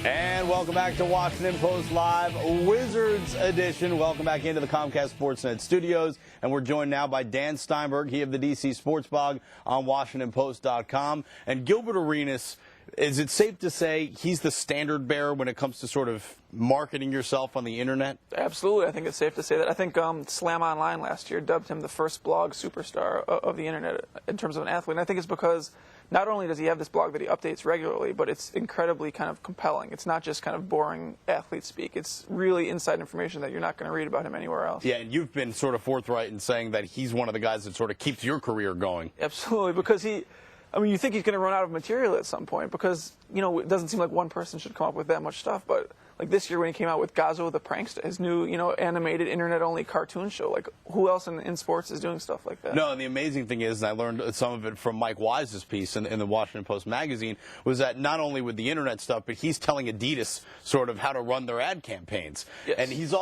And welcome back to Washington Post Live, Wizards edition. Welcome back into the Comcast Sportsnet studios. And we're joined now by Dan Steinberg, he of the DC Sports Bog on WashingtonPost.com. And Gilbert Arenas, is it safe to say he's the standard bearer when it comes to sort of marketing yourself on the internet? Absolutely. I think it's safe to say that. I think Slam Online last year dubbed him the first blog superstar of the internet in terms of an athlete. And I think it's because not only does he have this blog that he updates regularly, but it's incredibly kind of compelling. It's not just kind of boring athlete speak. It's really inside information that you're not going to read about him anywhere else. Yeah, and you've been sort of forthright in saying that he's one of the guys that sort of keeps your career going. Absolutely, because you think he's going to run out of material at some point because, it doesn't seem like one person should come up with that much stuff. But like this year when he came out with Gazzo the Prankster, his new, animated internet-only cartoon show, like who else in sports is doing stuff like that? No, and the amazing thing is, and I learned some of it from Mike Wise's piece in the Washington Post magazine, was that not only with the internet stuff, but he's telling Adidas sort of how to run their ad campaigns. Yes. And he's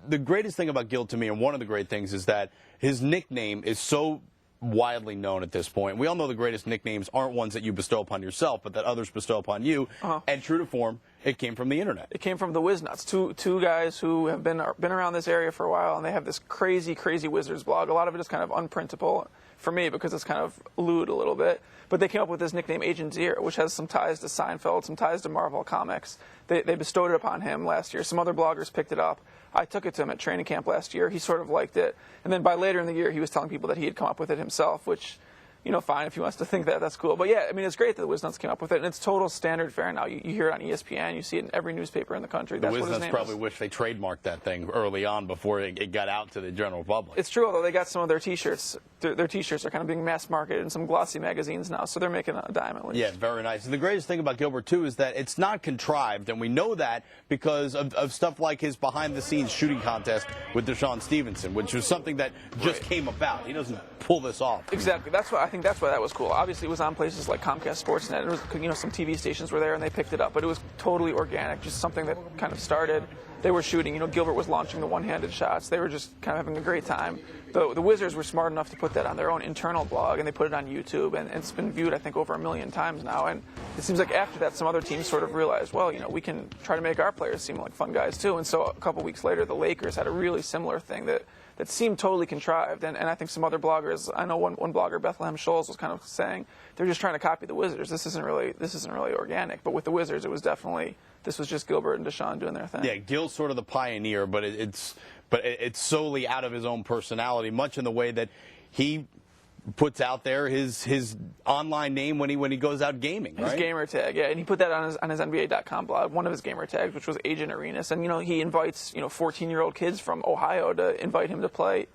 the greatest thing about Gil to me, and one of the great things, is that his nickname is so widely known at this point. We all know the greatest nicknames aren't ones that you bestow upon yourself, but that others bestow upon you. And true to form, it came from the internet. It came from the Wiznuts, two guys who have been around this area for a while, and they have this crazy Wizards blog. A lot of it is kind of unprintable for me because it's kind of lewd a little bit. But they came up with this nickname Agent Zero, which has some ties to Seinfeld, some ties to Marvel Comics. They bestowed it upon him last year. Some other bloggers picked it up. I took it to him at training camp last year. He sort of liked it. And then by later in the year, he was telling people that he had come up with it himself, which, fine if he wants to think that, that's cool. But yeah, it's great that the Wiznuts came up with it, and it's total standard fare now. You hear it on ESPN, you see it in every newspaper in the country. The That's what his Wiznuts name probably is. wish they trademarked that thing early on before it got out to the general public. It's true, although they got some of their T-shirts. Their T-shirts are kind of being mass marketed in some glossy magazines now, so they're making a dime at least. Yeah, very nice. And the greatest thing about Gilbert, too, is that it's not contrived, and we know that because of stuff like his behind-the-scenes shooting contest with Deshaun Stevenson, which was something that just came about. He doesn't pull this off. Exactly. I think that's why that was cool. Obviously, it was on places like Comcast Sportsnet. It was, some TV stations were there, and they picked it up. But it was totally organic, just something that kind of started. They were shooting. Gilbert was launching the one-handed shots. They were just kind of having a great time. The Wizards were smart enough to put that on their own internal blog, and they put it on YouTube, and it's been viewed, I think, over 1 million times now. And it seems like after that, some other teams sort of realized, well, we can try to make our players seem like fun guys, too. And so a couple weeks later, the Lakers had a really similar thing that seemed totally contrived. And I think some other bloggers, I know one blogger, Bethlehem Scholes, was kind of saying, they're just trying to copy the Wizards. This isn't really organic. But with the Wizards, it was definitely, this was just Gilbert and Deshaun doing their thing. Yeah, Gil's sort of the pioneer, but it's solely out of his own personality, much in the way that he puts out there his online name when he goes out gaming, right? His gamer tag, yeah, and he put that on his NBA.com blog, one of his gamer tags, which was Agent Arenas, and he invites 14-year-old kids from Ohio to invite him to play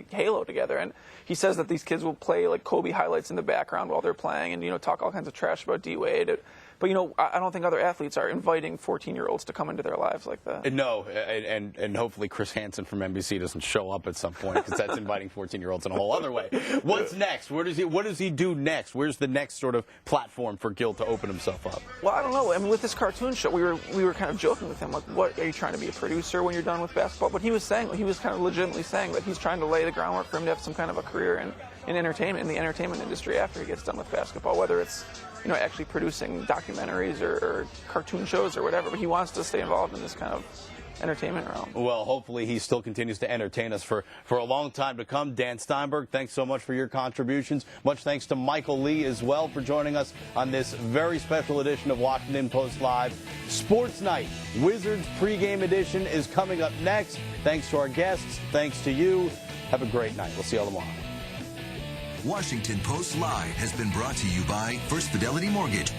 Halo together, and he says that these kids will play like Kobe highlights in the background while they're playing, and talk all kinds of trash about D-Wade. But, I don't think other athletes are inviting 14-year-olds to come into their lives like that. No, and hopefully Chris Hansen from NBC doesn't show up at some point, because that's inviting 14-year-olds in a whole other way. What's next? What does he do next? Where's the next sort of platform for Gil to open himself up? Well, I don't know. With this cartoon show, we were kind of joking with him, like, what, are you trying to be a producer when you're done with basketball? But he was kind of legitimately saying that he's trying to lay the groundwork for him to have some kind of a career in entertainment, in the entertainment industry after he gets done with basketball, whether it's actually producing documentaries or cartoon shows or whatever, but he wants to stay involved in this kind of entertainment realm. Well, hopefully he still continues to entertain us for a long time to come. Dan Steinberg, thanks so much for your contributions. Much thanks to Michael Lee as well for joining us on this very special edition of Washington Post Live. Sports Night, Wizards pregame edition is coming up next. Thanks to our guests. Thanks to you. Have a great night. We'll see you all tomorrow. Washington Post Live has been brought to you by First Fidelity Mortgage.